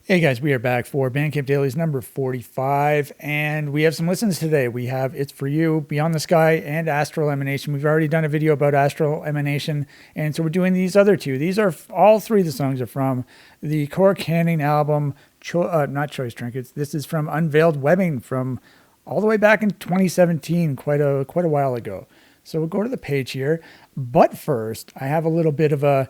Hey guys, we are back for Bandcamp Dailies number 45, and we have some listens today. We have It's For You, Beyond the Sky, and Astral Emanation. We've already done a video about Astral Emanation, and so we're doing these other two. These are, all three of the songs are from the Core Canning album, not Choice Trinkets. This is from Unveiled Webbing from all the way back in 2017, quite a while ago. So we'll go to the page here, but first, I have a little bit of a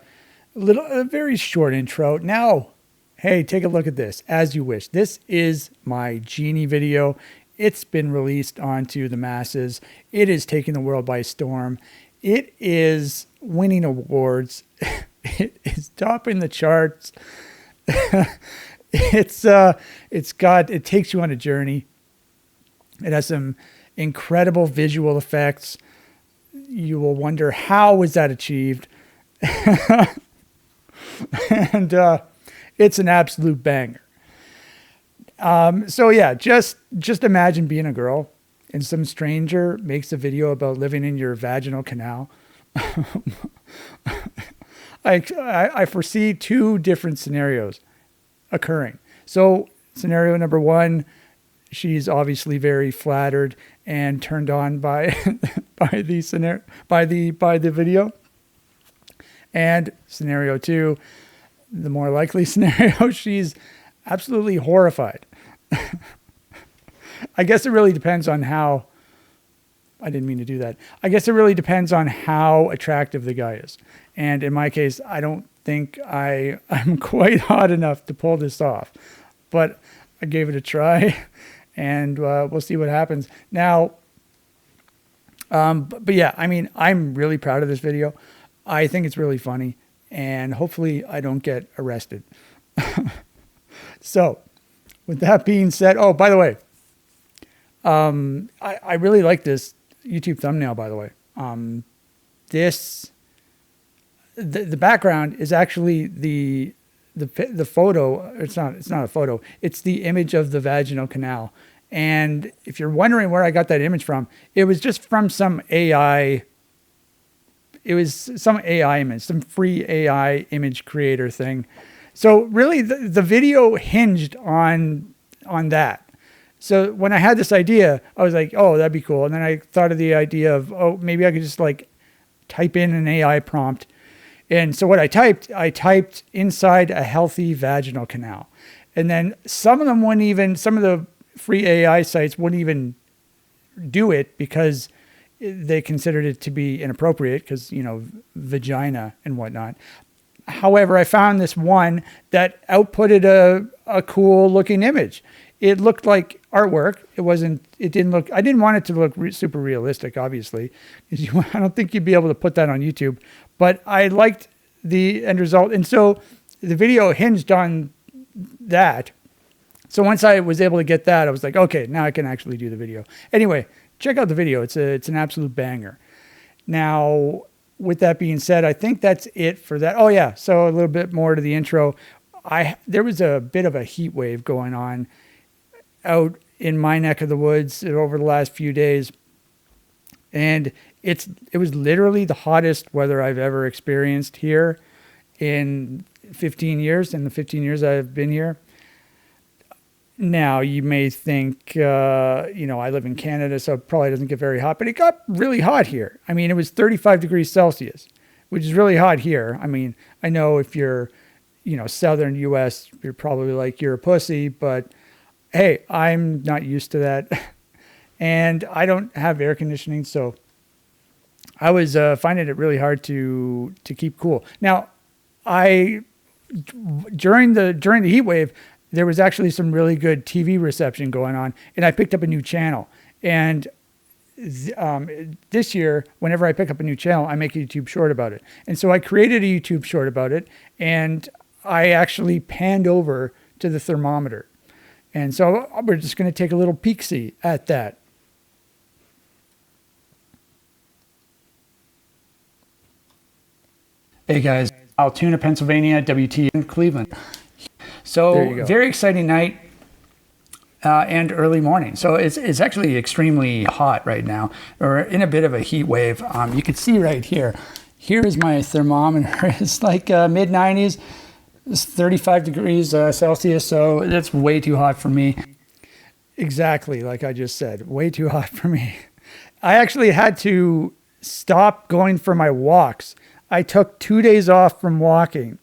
very short intro. Now, hey, take a look at this, as you wish. This is my Genie video. It's been released onto the masses. It is taking the world by storm. It is winning awards. It is topping the charts. It takes you on a journey. It has some incredible visual effects. You will wonder, how was that achieved? And it's an absolute banger. So yeah, just imagine being a girl and some stranger makes a video about living in your vaginal canal. I foresee two different scenarios occurring. So scenario number one, she's obviously very flattered and turned on by the video. And scenario two, the more likely scenario, she's absolutely horrified. I guess it really depends on how, I didn't mean to do that. I guess it really depends on how attractive the guy is. And in my case, I don't think I'm quite hot enough to pull this off, but I gave it a try and we'll see what happens. Now, but yeah, I mean, I'm really proud of this video. I think it's really funny. And hopefully I don't get arrested. So with that being said, oh, by the way, I really like this YouTube thumbnail, by the way. The background is actually the photo. It's not a photo. It's the image of the vaginal canal. And if you're wondering where I got that image from, it was just from some AI. It was some AI image, some free AI image creator thing. So really the video hinged on that. So when I had this idea, I was like, oh, that'd be cool. And then I thought of the idea of, oh, maybe I could just like type in an AI prompt. And so what I typed inside a healthy vaginal canal. And then some of the free AI sites wouldn't even do it because they considered it to be inappropriate because, vagina and whatnot. However, I found this one that outputted a cool looking image. It looked like artwork. I didn't want it to look super realistic, obviously. I don't think you'd be able to put that on YouTube, but I liked the end result. And so the video hinged on that. So once I was able to get that, I was like, okay, now I can actually do the video. Anyway, check out the video. It's an absolute banger. Now, with that being said, I think that's it for that. Oh yeah, so a little bit more to the intro. There was a bit of a heat wave going on out in my neck of the woods over the last few days. And it was literally the hottest weather I've ever experienced here in 15 years, in the 15 years I've been here. Now, you may think, I live in Canada, so it probably doesn't get very hot, but it got really hot here. I mean, it was 35 degrees Celsius, which is really hot here. I mean, I know if you're, southern U.S., you're probably like, you're a pussy, but hey, I'm not used to that. And I don't have air conditioning, so I was finding it really hard to keep cool. Now, during the heat wave, there was actually some really good TV reception going on, and I picked up a new channel. And this year, whenever I pick up a new channel, I make a YouTube short about it. And so I created a YouTube short about it, and I actually panned over to the thermometer. And so we're just going to take a little peek-see at that. Hey guys, Altoona, Pennsylvania, WT in Cleveland. So very exciting night and early morning. So it's actually extremely hot right now. We're in a bit of a heat wave. You can see right here. Here is my thermometer. It's like mid 90s. It's 35 degrees Celsius, so that's way too hot for me. Exactly, like I just said, way too hot for me. I actually had to stop going for my walks. I took 2 days off from walking,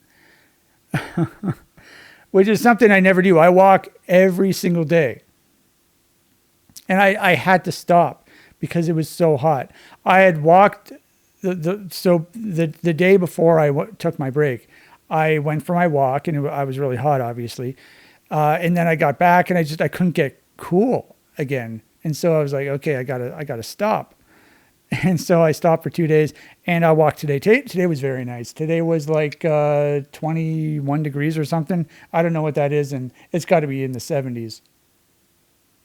which is something I never do. I walk every single day. And I had to stop because it was so hot. I had walked the day before I took my break. I went for my walk, and I was really hot, obviously. And then I got back, and I couldn't get cool again. And so I was like, okay, I gotta stop. And so I stopped for 2 days, and I walked today. Today was very nice. Today was like 21 degrees or something. I don't know what that is, and it's got to be in the 70s.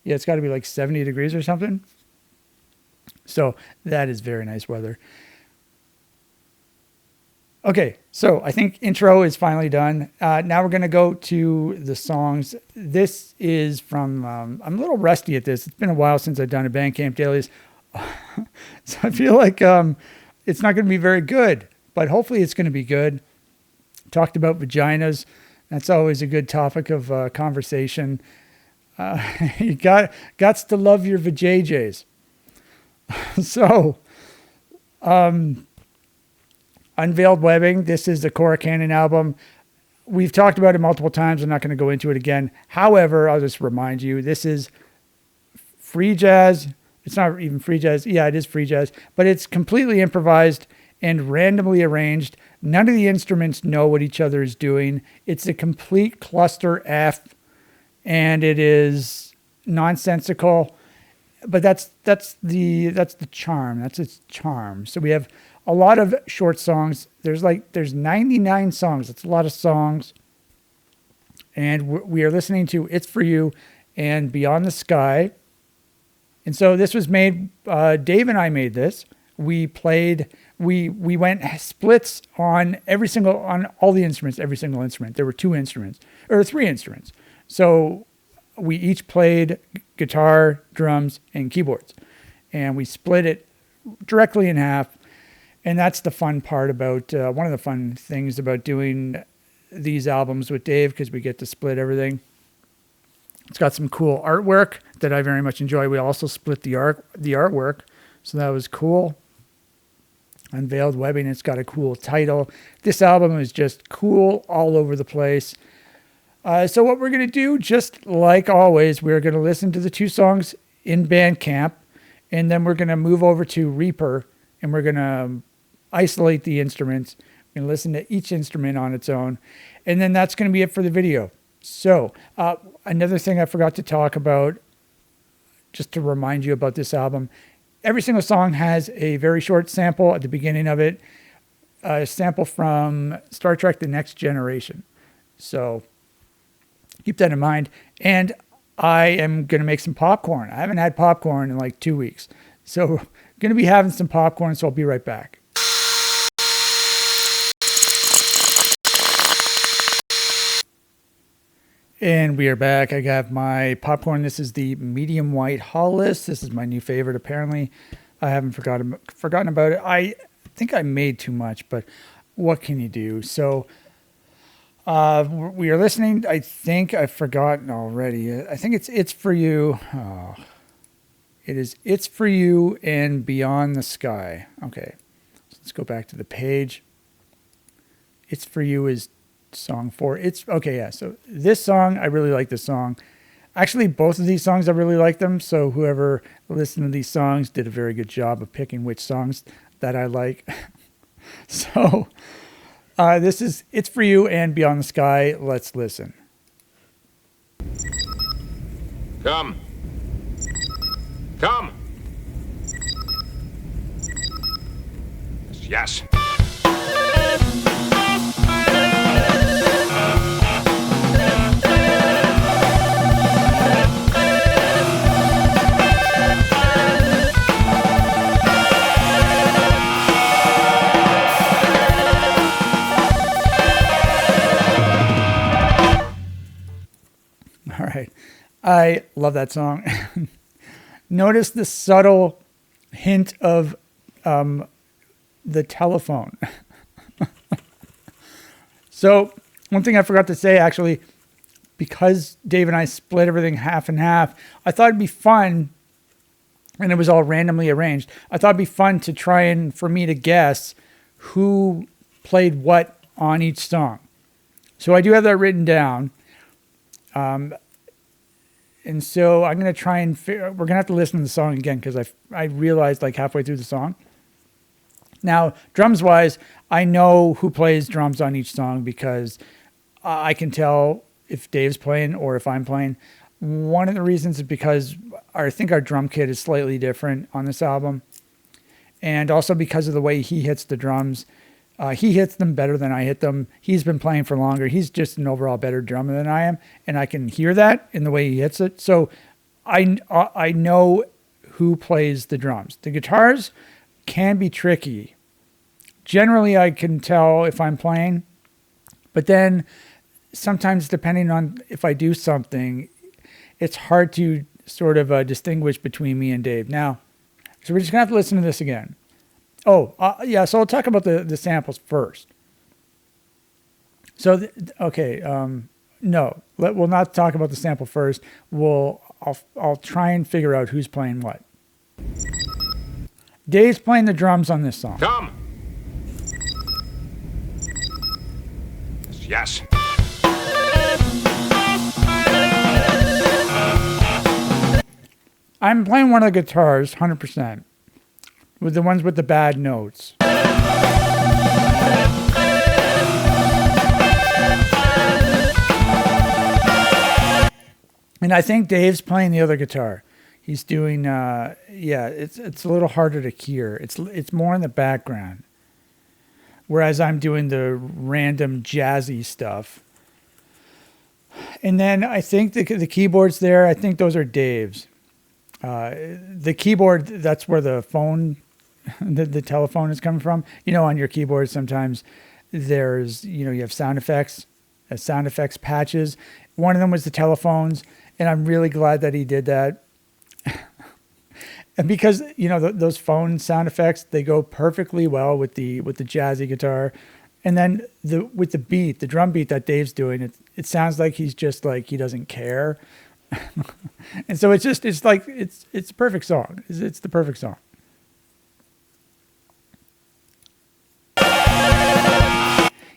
Yeah, it's got to be like 70 degrees or something. So that is very nice weather. Okay, so I think intro is finally done. Now we're going to go to the songs. This is from, I'm a little rusty at this. It's been a while since I've done a Bandcamp Dailies. So I feel like it's not going to be very good, but hopefully it's going to be good. Talked about vaginas. That's always a good topic of conversation. You gots to love your Vajayjays. So, Unveiled Webbing. This is the Cora Cannon album. We've talked about it multiple times. I'm not going to go into it again. However, I'll just remind you, this is free jazz. It's not even free jazz. Yeah, it is free jazz, but it's completely improvised and randomly arranged. None of the instruments know what each other is doing. It's a complete cluster F, and it is nonsensical. But that's the charm. That's its charm. So we have a lot of short songs. There's 99 songs. That's a lot of songs. And we are listening to It's For You and Beyond the Sky. And so this was made, Dave and I made this. We went splits on on all the instruments, every single instrument. There were 3 instruments. So we each played guitar, drums, and keyboards. And we split it directly in half. And that's the fun part about, one of the fun things about doing these albums with Dave, because we get to split everything. It's got some cool artwork that I very much enjoy. We also split the artwork, so that was cool. Unveiled Webbing, it's got a cool title. This album is just cool all over the place. So what we're going to do, just like always, we're going to listen to the 2 songs in Bandcamp, and then we're going to move over to Reaper, and we're going to isolate the instruments. We're going to listen to each instrument on its own, and then that's going to be it for the video. So another thing I forgot to talk about, just to remind you about this album, every single song has a very short sample at the beginning of it, a sample from Star Trek: The Next Generation. So keep that in mind. And I am going to make some popcorn. I haven't had popcorn in like 2 weeks. So I'm going to be having some popcorn, so I'll be right back. And we are back. I got my popcorn. This is the medium white Hollis. This is my new favorite, apparently. I haven't forgotten about it. I think I made too much, but what can you do? So we are listening. I think I've forgotten already. I think It's For You. Oh, it is It's For You and Beyond the Sky. Okay, so let's go back to the page. It's For You is song 4. So this song, I really like this song. Actually, both of these songs, I really like them. So whoever listened to these songs did a very good job of picking which songs that I like. So this is It's For You and Beyond the Sky. Let's listen. Come. Yes. All right. I love that song. Notice the subtle hint of the telephone. So One thing I forgot to say, actually, because Dave and I split everything half and half, I thought it'd be fun, and it was all randomly arranged. I thought it'd be fun to try and for me to guess who played what on each song. So I do have that written down. And so I'm going to try and we're going to have to listen to the song again because I realized like halfway through the song. Now, drums wise, I know who plays drums on each song because I can tell if Dave's playing or if I'm playing. One of the reasons is because I think our drum kit is slightly different on this album. And also because of the way he hits the drums. He hits them better than I hit them. He's been playing for longer. He's just an overall better drummer than I am. And I can hear that in the way he hits it. So I know who plays the drums. The guitars can be tricky. Generally, I can tell if I'm playing. But then sometimes depending on if I do something, it's hard to sort of distinguish between me and Dave. Now, so we're just going to have to listen to this again. Oh, yeah, so I'll talk about the samples first. So, no, we'll not talk about the sample first. I'll try and figure out who's playing what. Dave's playing the drums on this song. Come. Yes. I'm playing one of the guitars, 100%. With the ones with the bad notes. And I think Dave's playing the other guitar. He's doing, it's a little harder to hear. It's more in the background. Whereas I'm doing the random jazzy stuff. And then I think the keyboards there, I think those are Dave's. The keyboard, that's where the phone, the telephone is coming from. You know, on your keyboard, sometimes there's, you have sound effects patches. One of them was the telephones. And I'm really glad that he did that. And because, those phone sound effects, they go perfectly well with the jazzy guitar. And then with the beat, the drum beat that Dave's doing, it sounds like he's just like, he doesn't care. And so it's a perfect song. It's the perfect song.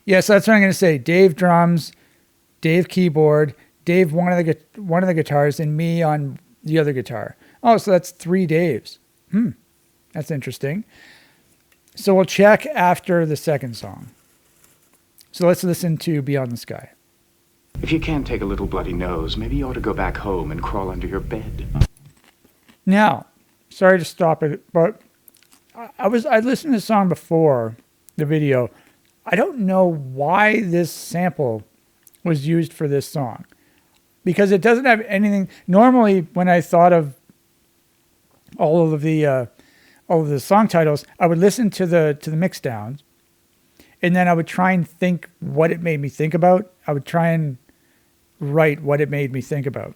Yeah, so that's what I'm going to say. Dave drums, Dave keyboard, Dave one of the guitars, and me on the other guitar. Oh, so that's 3 Daves. That's interesting. So we'll check after the second song. So let's listen to Beyond the Sky. If you can't take a little bloody nose, maybe you ought to go back home and crawl under your bed. Now, sorry to stop it, but I listened to the song before the video. I don't know why this sample was used for this song. Because it doesn't have anything. Normally, when I thought of all of the song titles, I would listen to the mix downs, and then I would try and think what it made me think about. I would try and write what it made me think about,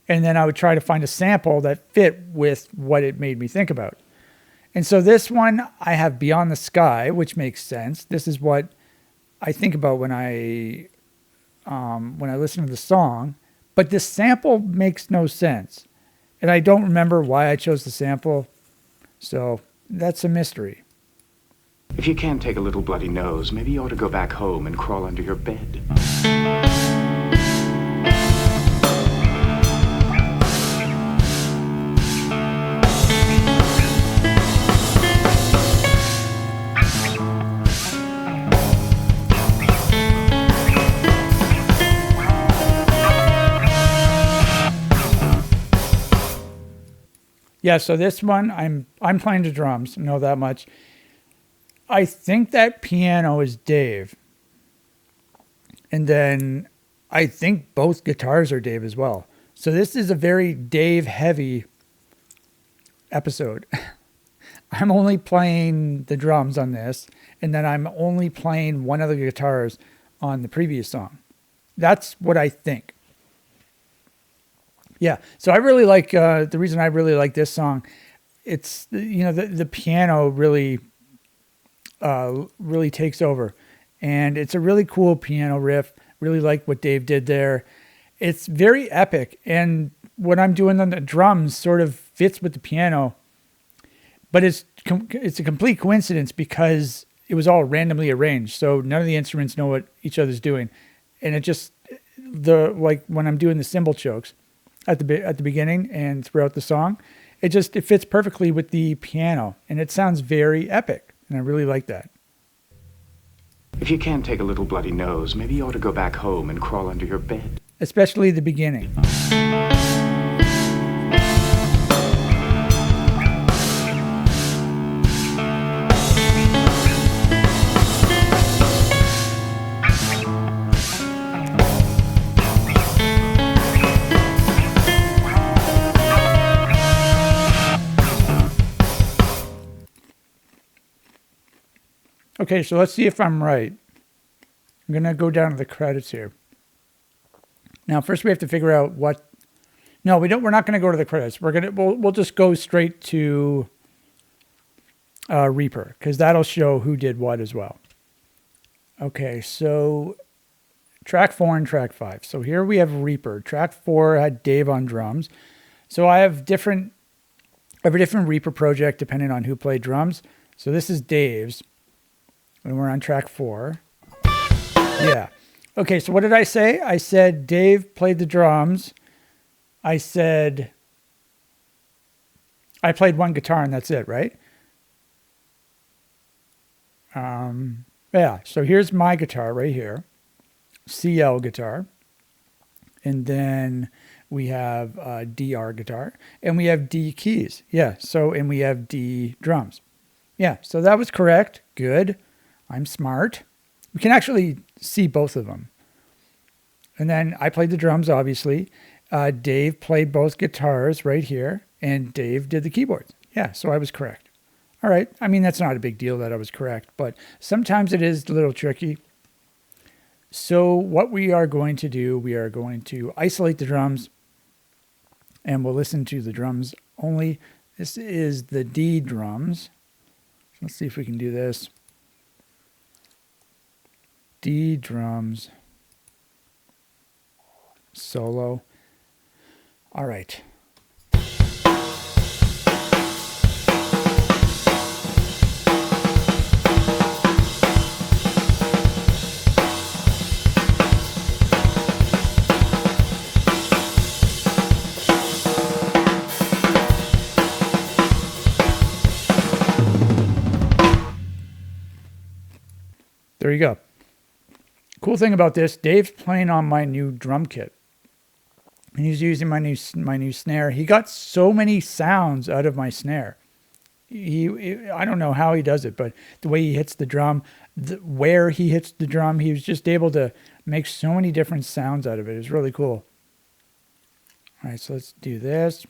and then I would try to find a sample that fit with what it made me think about. And so this one, I have Beyond the Sky, which makes sense. This is what I think about when I listen to the song, but this sample makes no sense. And I don't remember why I chose the sample. So that's a mystery. If you can't take a little bloody nose, maybe you ought to go back home and crawl under your bed. Yeah, so this one, I'm playing the drums, know that much. I think that piano is Dave. And then I think both guitars are Dave as well. So this is a very Dave-heavy episode. I'm only playing the drums on this, and then I'm only playing one of the guitars on the previous song. That's what I think. Yeah, so I really like, the reason I really like this song, it's, the piano really takes over. And it's a really cool piano riff. Really like what Dave did there. It's very epic. And what I'm doing on the drums sort of fits with the piano. But it's a complete coincidence because it was all randomly arranged. So none of the instruments know what each other's doing. And it just, like when I'm doing the cymbal chokes at the beginning and throughout the song, it fits perfectly with the piano. And it sounds very epic. And I really like that. If you can't take a little bloody nose, maybe you ought to go back home and crawl under your bed. Especially the beginning. Okay, so let's see if I'm right. I'm going to go down to the credits here. Now, first we have to figure out what... No, we don't. We're not going to go to the credits. We'll just go straight to Reaper, because that'll show who did what as well. Okay, so track 4 and track 5. So here we have Reaper. Track 4 had Dave on drums. So I have a different Reaper project depending on who played drums. So this is Dave's. And we're on track 4. Yeah. Okay, so what did I say? I said Dave played the drums. I said I played one guitar and that's it, right? Yeah, so here's my guitar right here. CL guitar. And then we have DR guitar. And we have D keys. Yeah, and we have D drums. Yeah, so that was correct. Good. I'm smart. We can actually see both of them. And then I played the drums, obviously. Dave played both guitars right here. And Dave did the keyboards. Yeah, so I was correct. All right. I mean, that's not a big deal that I was correct. But sometimes it is a little tricky. So what we are going to do, we are going to isolate the drums. And we'll listen to the drums only. This is the D drums. Let's see if we can do this. D drums, solo. All right. There you go. Cool thing about this, Dave's playing on my new drum kit. And he's using my new snare. He got so many sounds out of my snare. I don't know how he does it, but the way he hits the drum, where he hits the drum, he was just able to make so many different sounds out of it. It was really cool. All right, so let's do this.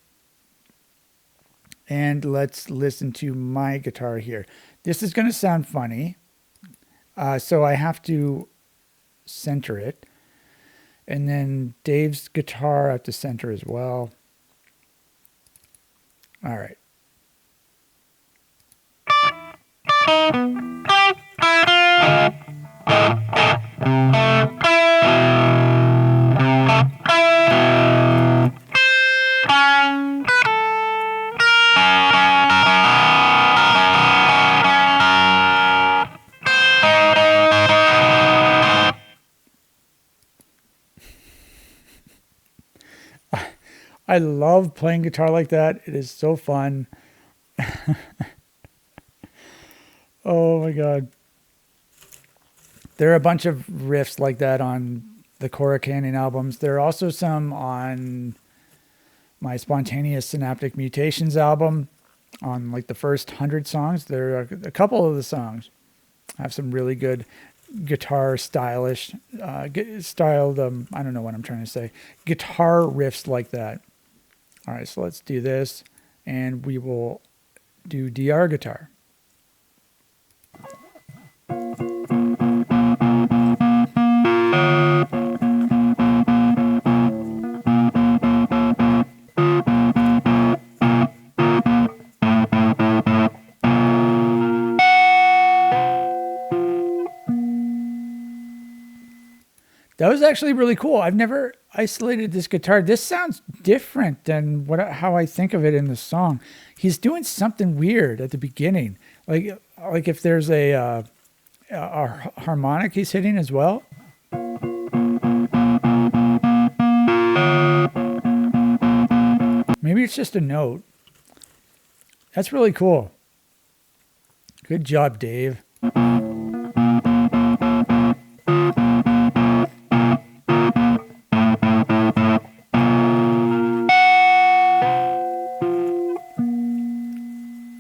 And let's listen to my guitar here. This is going to sound funny. So I have to center it. And then Dave's guitar at the center as well. All right. I love playing guitar like that. It is so fun. Oh my God. There are a bunch of riffs like that on the Cora Canyon albums. There are also some on my Spontaneous Synaptic Mutations album. On like the first 100 songs, there are a couple of the songs have some really good guitar styled, I don't know what I'm trying to say, guitar riffs like that. All right, so let's do this, and we will do DR guitar. was actually really cool. I've never isolated this guitar. This sounds different than how I think of it in the song. He's doing something weird at the beginning, like if there's a harmonic he's hitting as well. Maybe it's just a note. That's really cool. Good job, Dave.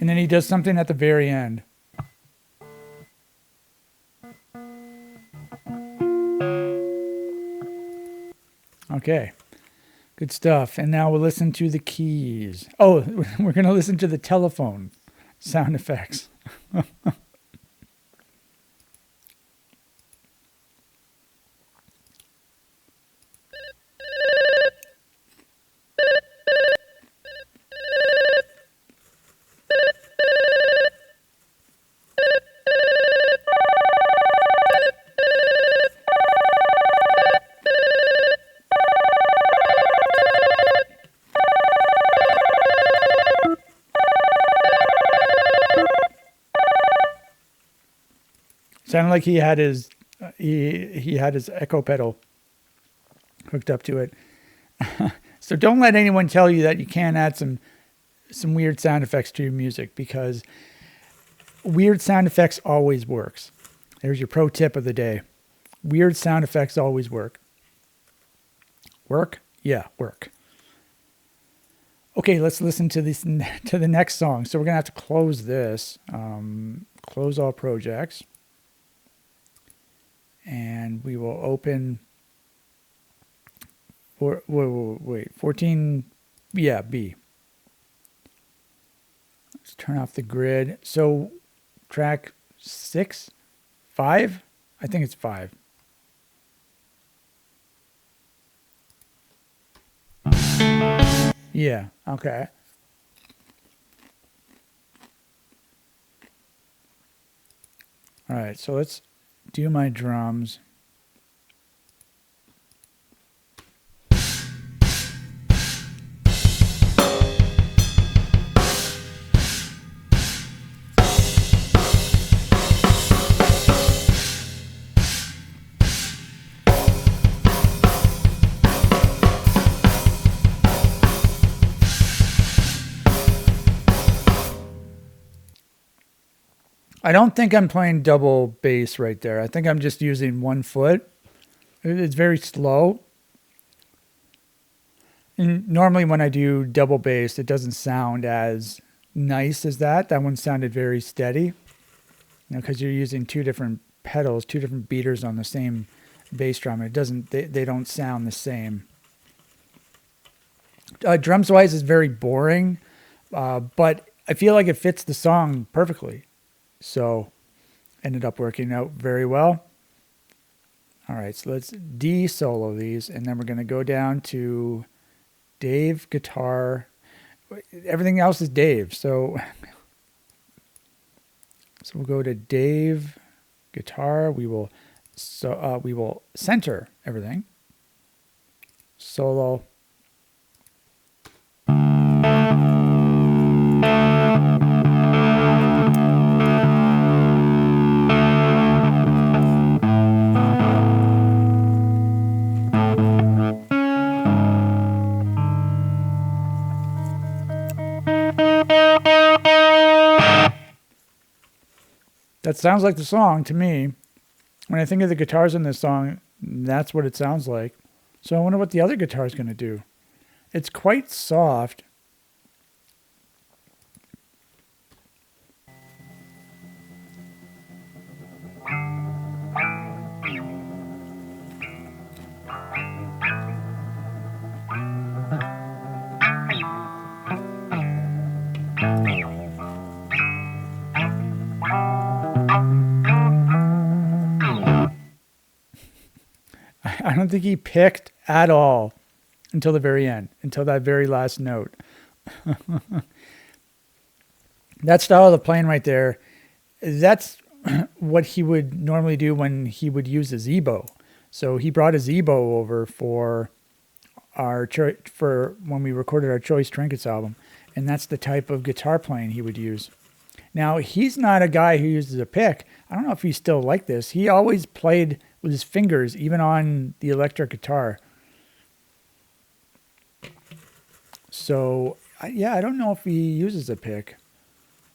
And then he does something at the very end. Okay, good stuff. And now we'll listen to the keys. Oh, we're going to listen to the telephone sound effects. Sounded like he had his echo pedal hooked up to it. So don't let anyone tell you that you can't add some weird sound effects to your music, because weird sound effects always works. There's your pro tip of the day. Weird sound effects always work. Work? Yeah, work. Okay, let's listen to the next song. So we're gonna have to close this. Close all projects. And we will open 14, yeah, B. Let's turn off the grid. So track 5? I think it's 5. Yeah, okay. All right, so let's do my drums. I don't think I'm playing double bass right there. I think I'm just using 1 foot. It's very slow. And normally when I do double bass, it doesn't sound as nice as that. That one sounded very steady. Because you're using 2 different pedals, 2 different beaters on the same bass drum. It doesn't. They don't sound the same. Drums wise is very boring, but I feel like it fits the song perfectly. So ended up working out very well. All right, so let's de-solo these, and then we're going to go down to Dave guitar. Everything else is Dave, so we'll go to Dave guitar. We will center everything. Solo. That sounds like the song to me. When I think of the guitars in this song, that's what it sounds like. So I wonder what the other guitar is going to do. It's quite soft. I don't think he picked at all until the very end, until that very last note. That style of playing right there, that's what he would normally do when he would use his ebow. So he brought a Zebo over for for when we recorded our Choice Trinkets album, and that's the type of guitar playing he would use. Now, he's not a guy who uses a pick. I don't know if he's still like this. He always played with his fingers, even on the electric guitar. So, yeah, I don't know if he uses a pick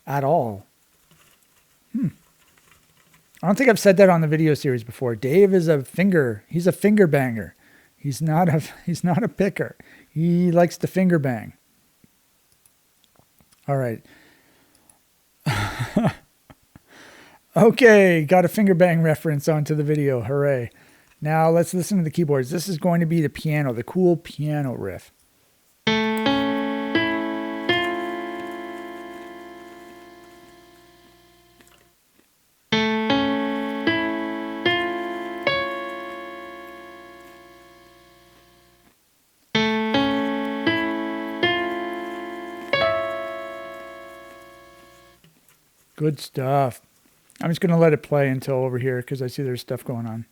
at all. I don't think I've said that on the video series before. Dave is he's a finger banger. He's not a picker. He likes to finger bang. All right. Okay, got a finger bang reference onto the video. Hooray. Now let's listen to the keyboards. This is going to be the piano, the cool piano riff. Good stuff. I'm just going to let it play until over here because I see there's stuff going on.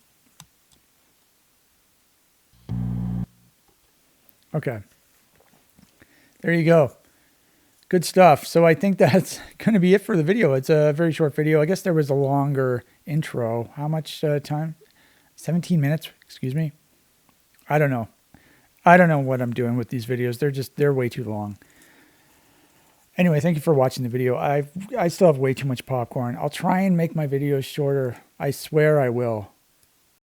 Okay. There you go. Good stuff. So I think that's going to be it for the video. It's a very short video. I guess there was a longer intro. How much time? 17 minutes, excuse me. I don't know. I don't know what I'm doing with these videos. They're way too long. Anyway, thank you for watching the video. I still have way too much popcorn. I'll try and make my videos shorter. I swear I will.